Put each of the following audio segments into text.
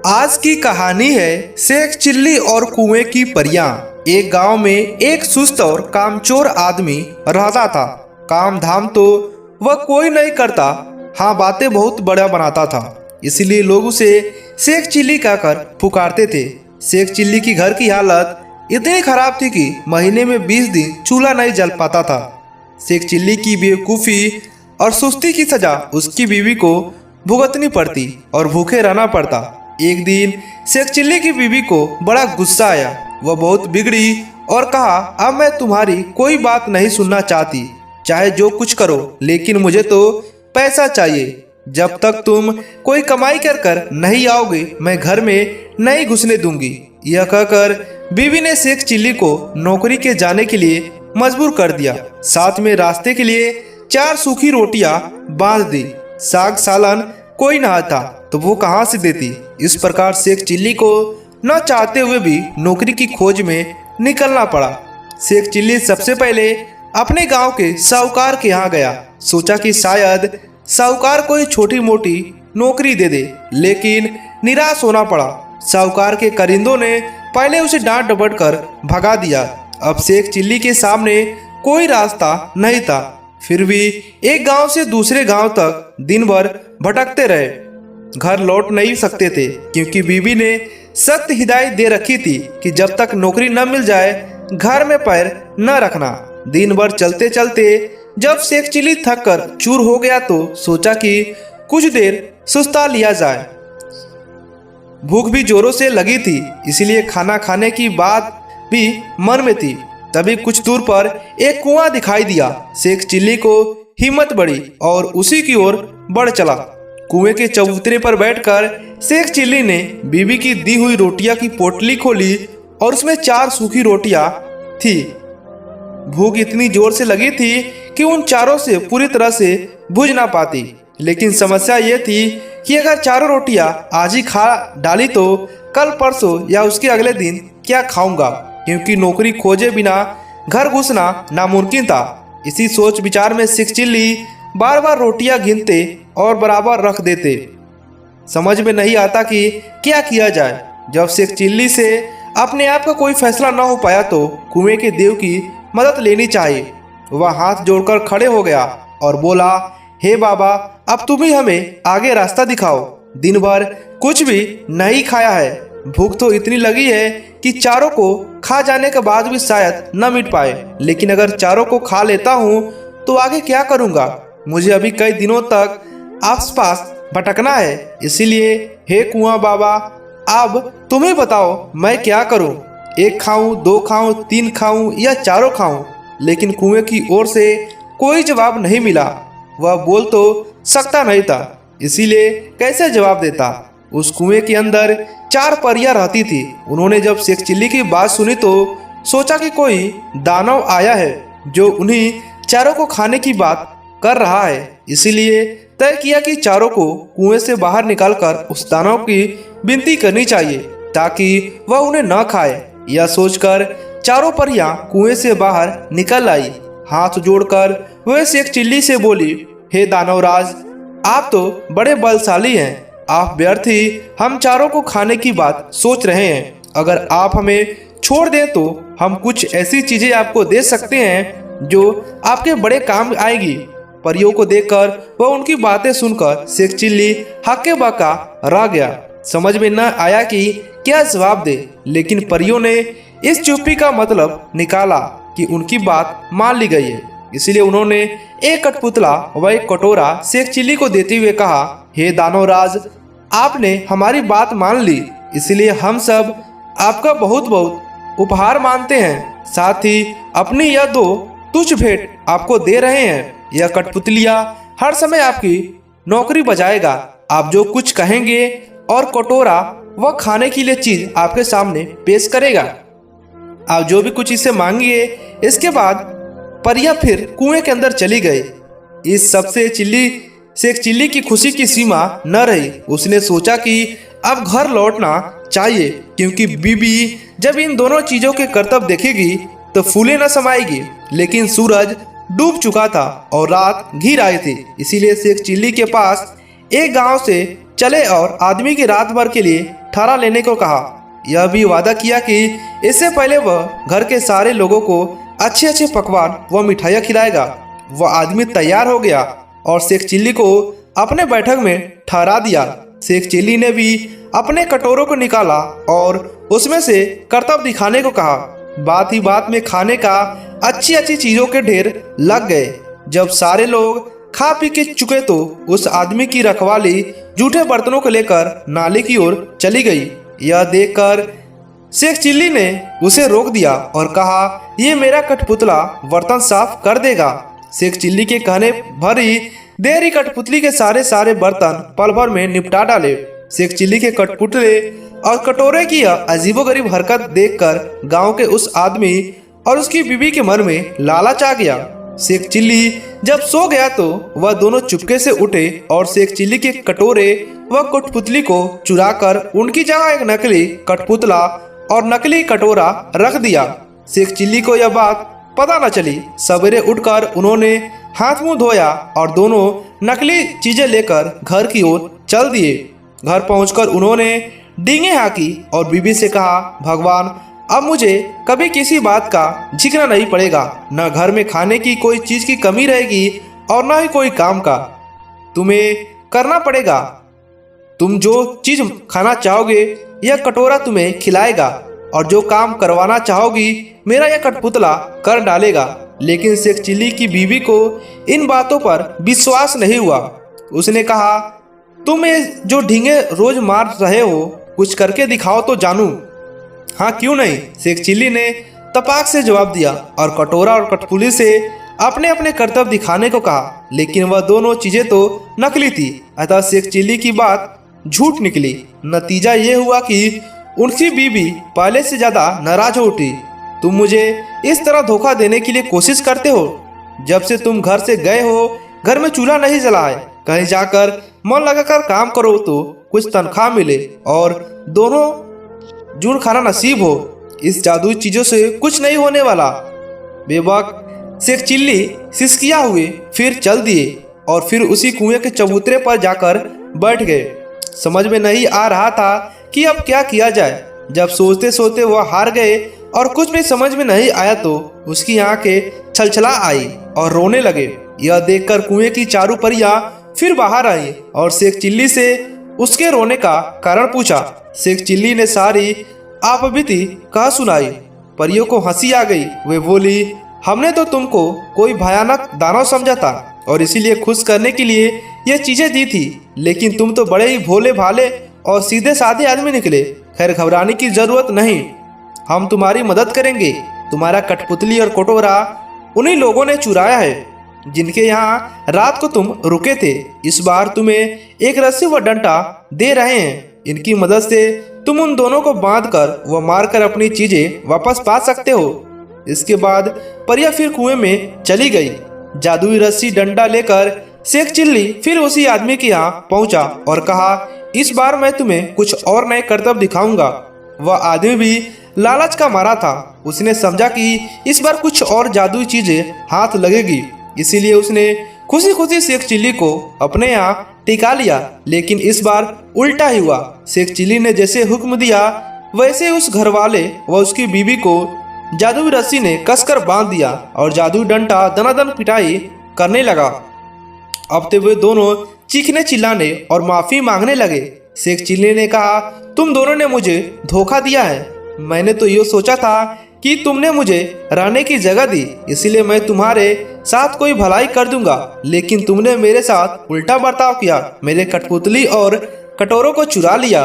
आज की कहानी है शेख चिल्ली और कुएं की परियां। एक गांव में एक सुस्त और कामचोर आदमी रहता था। काम धाम तो वह कोई नहीं करता, हाँ बातें बहुत बड़ा बनाता था। इसलिए लोग उसे शेख चिल्ली कहकर पुकारते थे। शेख चिल्ली की घर की हालत इतनी खराब थी कि महीने में 20 दिन चूल्हा नहीं जल पाता था। शेख चिल्ली की बेवकूफ़ी और सुस्ती की सजा उसकी बीवी को भुगतनी पड़ती और भूखे रहना पड़ता। एक दिन शेख चिल्ली की बीवी को बड़ा गुस्सा आया। वह बहुत बिगड़ी और कहा, अब मैं तुम्हारी कोई बात नहीं सुनना चाहती, चाहे जो कुछ करो, लेकिन मुझे तो पैसा चाहिए। जब तक तुम कोई कमाई कर कर नहीं आओगे मैं घर में नहीं घुसने दूंगी। यह कहकर बीवी ने शेख चिल्ली को नौकरी के जाने के लिए मजबूर कर दिया। साथ में रास्ते के लिए 4 सूखी रोटियां बांध दी। साग सालन कोई ना था तो वो कहाँ से देती। इस प्रकार शेख चिल्ली को न चाहते हुए भी नौकरी की खोज में निकलना पड़ा। शेख चिल्ली सबसे पहले अपने गांव के साहूकार के यहाँ गया। सोचा कि शायद साहूकार कोई छोटी मोटी नौकरी दे दे, लेकिन निराश होना पड़ा। साहूकार के करिंदों ने पहले उसे डांट डपट कर भगा दिया। अब शेख चिल्ली के सामने कोई रास्ता नहीं था। फिर भी एक गांव से दूसरे गांव तक दिन भर भटकते रहे। घर लौट नहीं सकते थे क्योंकि बीवी ने सख्त हिदायत दे रखी थी कि जब तक नौकरी न मिल जाए घर में पैर न रखना। दिन भर चलते चलते जब शेख चिल्ली थक कर चूर हो गया तो सोचा कि कुछ देर सुस्ता लिया जाए। भूख भी जोरों से लगी थी, इसलिए खाना खाने की बात भी मन में थी। तभी कुछ दूर पर एक कुआं दिखाई दिया। शेख चिल्ली को हिम्मत बढ़ी और उसी की ओर बढ़ चला। कुएं के चबूतरे पर बैठकर शेख चिल्ली ने बीवी की दी हुई रोटियां की पोटली खोली और उसमें 4 सूखी रोटियां थी। भूख इतनी जोर से लगी थी कि उन चारों से पूरी तरह से बुझ ना पाती। लेकिन समस्या यह थी कि अगर चारों रोटियां आज ही खा डाली तो कल परसों या उसके अगले दिन क्या खाऊंगा, क्योंकि नौकरी खोजे बिना घर घुसना नामुमकिन था। इसी सोच विचार में शेख चिल्ली बार बार रोटियां गिनते और बराबर रख देते। समझ में नहीं आता कि क्या किया जाए। जब शेख चिल्ली से अपने आप का कोई फैसला न हो पाया तो कुएं के देव की मदद लेनी चाहिए। वह हाथ जोड़कर खड़े हो गया और बोला, हे बाबा, अब तुम ही हमें आगे रास्ता दिखाओ। दिन भर कुछ भी नहीं खाया है। भूख तो इतनी लगी है कि चारों को खा जाने के बाद भी शायद न मिट पाए, लेकिन अगर चारों को खा लेता हूँ तो आगे क्या करूँगा। मुझे अभी कई दिनों तक आसपास भटकना है। इसीलिए हे कुआं बाबा, अब तुम ही बताओ मैं क्या करूं। 1 खाऊं, 2 खाऊं, 3 खाऊं या चारों खाऊं। लेकिन कुएं की ओर से कोई जवाब नहीं मिला। वह बोल तो सकता नहीं था, इसीलिए कैसे जवाब देता। उस कुएं के अंदर 4 परियां रहती थी। उन्होंने जब शेख चिल्ली की बात सुनी तो सोचा कि कोई दानव आया है जो उन्हीं चारों को खाने की बात कर रहा है। इसीलिए तय किया कि चारों को कुएं से बाहर निकालकर उस दानव की विनती करनी चाहिए ताकि वह उन्हें न खाए। यह सोचकर चारों परियां कुएं से बाहर निकल आई। हाथ जोड़कर वह शेख चिल्ली से बोली, हे दानवराज, आप तो बड़े बलशाली हैं। आप व्यर्थ ही हम चारों को खाने की बात सोच रहे हैं। अगर आप हमें छोड़ दें तो हम कुछ ऐसी चीजें आपको दे सकते हैं जो आपके बड़े काम आएगी। परियों को देखकर वह उनकी बातें सुनकर शेख चिल्ली हक्के बक्का रह गया। समझ में न आया कि क्या जवाब दे, लेकिन परियों ने इस चुप्पी का मतलब निकाला कि उनकी बात मान ली गई है। इसलिए उन्होंने एक कठपुतला व एक कटोरा शेख चिल्ली को देते हुए कहा, हे दानवराज, आपने हमारी बात मान ली, इसलिए हम सब आपका बहुत बहुत उपहार मानते हैं। साथ ही अपनी यह 2 तुच्छ भेंट आपको दे रहे हैं। यह कठपुतलिया हर समय आपकी नौकरी बजाएगा। आप जो कुछ कहेंगे और कटोरा वह खाने के लिए चीज आपके सामने पेश करेगा। आप जो भी कुछ इससे मांगिए। इसके बाद परियां फिर कुएं के अंदर चली गई। इस सबसे शेख चिल्ली की खुशी की सीमा न रही। उसने सोचा कि अब घर लौटना चाहिए, क्योंकि बीबी जब इन दोनों चीजों के करतब देखेगी तो फूले न समाएगी। लेकिन सूरज डूब चुका था और रात घिर आई थी। इसीलिए शेख चिल्ली के पास एक गांव से चले और आदमी की रात भर के लिए ठहरा लेने को कहा। यह भी वादा किया कि इससे पहले वह घर के सारे लोगों को अच्छे अच्छे पकवान व मिठाइयाँ खिलाएगा। वह आदमी तैयार हो गया और शेख चिल्ली को अपने बैठक में ठहरा दिया। शेख चिल्ली ने भी अपने कटोरों को निकाला और उसमें से करतब दिखाने को कहा। बात ही बात में खाने का अच्छी अच्छी चीजों के ढेर लग गए। जब सारे लोग खा पी के चुके तो उस आदमी की रखवाली जूठे बर्तनों को लेकर नाले की ओर चली गई। यह देखकर शेख चिल्ली ने उसे रोक दिया और कहा, ये मेरा कठपुतला बर्तन साफ कर देगा। शेख चिल्ली के कहने भर ही देर ही कठपुतली के सारे बर्तन पल भर में निपटा डाले। शेख चिल्ली के कठपुतले और कटोरे की यह अजीबोगरीब हरकत देखकर गांव के उस आदमी और उसकी बीवी के मन में लालच आ गया। शेख चिल्ली जब सो गया तो वह दोनों चुपके से उठे और शेख चिल्ली के कटोरे व कठपुतली को चुराकर उनकी जगह एक नकली कठपुतला और नकली कटोरा रख दिया। शेख चिल्ली को यह बात पता न चली। सवेरे उठकर उन्होंने हाथ मुंह धोया और दोनों नकली चीजें लेकर घर की ओर चल दिए। घर पहुंचकर उन्होंने डींगे हाँकी और बीबी से कहा, भगवान अब मुझे कभी किसी बात का झिकना नहीं पड़ेगा। न घर में खाने की कोई चीज की कमी रहेगी और न ही कोई काम का। तुम्हें करना पड़ेगा। तुम जो चीज खाना चाहोगे यह कटोरा तुम्हें खिलाएगा और जो काम करवाना चाहोगी मेरा यह कठपुतला कर डालेगा। लेकिन शेख चिल्ली की बीवी को इन बातों पर विश्वास नहीं हुआ। उसने कहा, तुम ये जो ढींगे रोज मार रहे हो कुछ करके दिखाओ तो जानूं। हाँ क्यों नहीं, शेख चिल्ली ने तपाक से जवाब दिया और कटोरा और कठपुतली से अपने अपने कर्तव्य दिखाने को कहा। लेकिन वह दोनों चीजें तो नकली थी, अतः शेख चिल्ली की बात झूठ निकली। नतीजा ये हुआ कि उनकी बीवी पहले से ज्यादा नाराज हो उठी। तुम मुझे इस तरह धोखा देने के लिए कोशिश करते हो। जब से तुम घर से गए हो घर में चूल्हा नहीं जला है। कहीं जाकर मन लगाकर काम करो तो कुछ तनख्वाह मिले और दोनों जून खाना नसीब हो। इस जादुई चीजों से कुछ नहीं होने वाला। बेवक शेख चिल्ली सिसकिया हुए फिर चल दिए और फिर उसी कुएं के चबूतरे पर जाकर बैठ गए। समझ में नहीं आ रहा था कि अब क्या किया जाए। जब सोचते सोचते वह हार गए और कुछ भी समझ में नहीं आया तो उसकी आंखें छलछला आई और रोने लगे। यह देखकर कुएं की चारों परियां फिर बाहर आई और शेख चिल्ली से उसके रोने का कारण पूछा। शेख चिल्ली ने सारी आपबीती कह सुनाई। परियों को हंसी आ गई। वे बोली, हमने तो तुमको कोई भयानक दानव समझा था और इसीलिए खुश करने के लिए ये चीजें दी थी, लेकिन तुम तो बड़े ही भोले भाले और सीधे साधे आदमी निकले। खैर घबराने की जरूरत नहीं, हम तुम्हारी मदद करेंगे। तुम्हारा कठपुतली और कटोरा उन्हीं लोगों ने चुराया है जिनके यहाँ रात को तुम रुके थे। इस बार तुम्हें एक रस्सी व डंडा दे रहे हैं। इनकी मदद से तुम उन दोनों को बांधकर व मारकर अपनी चीजें वापस पा सकते हो। इसके बाद परिया फिर कुएं में चली गई। जादुई रस्सी डंडा लेकर शेख चिल्ली फिर उसी आदमी के यहाँ पहुंचा और कहा, इस बार मैं तुम्हें कुछ और नए करतब दिखाऊंगा। वह आदमी भी लालच का मारा था। उसने समझा कि इस बार कुछ और जादुई चीजें हाथ लगेगी, इसीलिए उसने खुशी खुशी शेख चिल्ली को अपने यहाँ टिका लिया। लेकिन इस बार उल्टा ही हुआ। शेख चिल्ली ने जैसे हुक्म दिया वैसे उस घर वाले व उसकी बीवी को जादुई रस्सी ने कसकर बांध दिया और जादुई डंडा दनादन पिटाई करने लगा। अब तो वे दोनों चीखने चिल्लाने और माफी मांगने लगे। शेख चिल्ली ने कहा, तुम दोनों ने मुझे धोखा दिया है। मैंने तो ये सोचा था कि तुमने मुझे रहने की जगह दी, इसीलिए मैं तुम्हारे साथ कोई भलाई कर दूंगा, लेकिन तुमने मेरे साथ उल्टा बर्ताव किया। मेरे कठपुतली और कटोरों को चुरा लिया।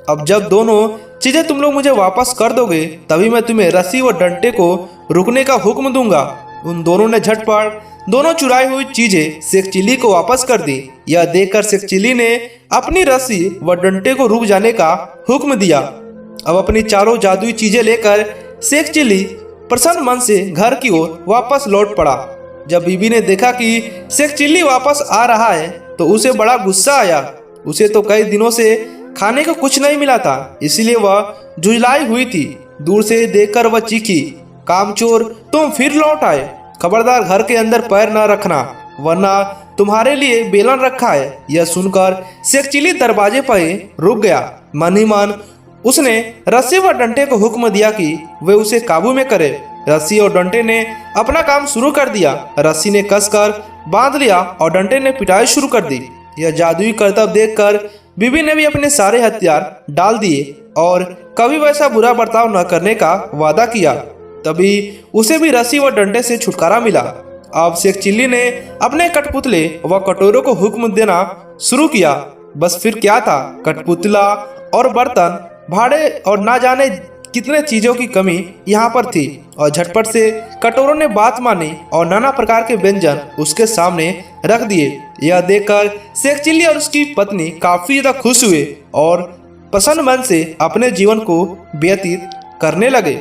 अब जब दोनों चीजें तुम लोग मुझे वापस कर दोगे तभी मैं तुम्हें रस्सी व डंडे को रुकने का हुक्म दूंगा। उन दोनों ने झटपट दोनों चुराई हुई चीजें शेख चिल्ली को वापस कर दी। यह देखकर शेख चिल्ली ने अपनी रस्सी व डंडे को रुक जाने का हुक्म दिया। अब अपनी चारों जादुई चीजें लेकर शेख चिल्ली प्रसन्न मन से घर की ओर वापस लौट पड़ा। जब बीबी ने देखा कि शेख चिल्ली वापस आ रहा है तो उसे बड़ा गुस्सा आया। उसे तो कई दिनों से खाने को कुछ नहीं मिला था, इसलिए वह झुंझलाई हुई थी। दूर से देखकर वह चीखी, कामचोर तुम फिर लौट आए। खबरदार घर के अंदर पैर न रखना, वरना तुम्हारे लिए बेलन रखा है। यह सुनकर शेख चिल्ली दरवाजे पर ही रुक गया। मन ही मन उसने रस्सी व डंडे को हुक्म दिया कि वे उसे काबू में करे। रस्सी और डंडे ने अपना काम शुरू कर दिया। रस्सी ने कसकर बांध लिया और डंडे ने पिटाई शुरू कर दी। यह जादुई करतब देखकर बीबी ने भी अपने सारे हथियार डाल दिए और कभी वैसा बुरा बर्ताव न करने का वादा किया। तभी उसे भी रस्सी व डंडे से छुटकारा मिला। अब शेख चिल्ली ने अपने कठपुतले व कटोरों को हुक्म देना शुरू किया। बस फिर क्या था, कठपुतला और बर्तन भाड़े और ना जाने कितने चीजों की कमी यहाँ पर थी। और झटपट से कटोरों ने बात मानी और नाना प्रकार के व्यंजन उसके सामने रख दिए। यह देखकर शेख चिल्ली और उसकी पत्नी काफी ज्यादा खुश हुए और प्रसन्न मन से अपने जीवन को व्यतीत करने लगे।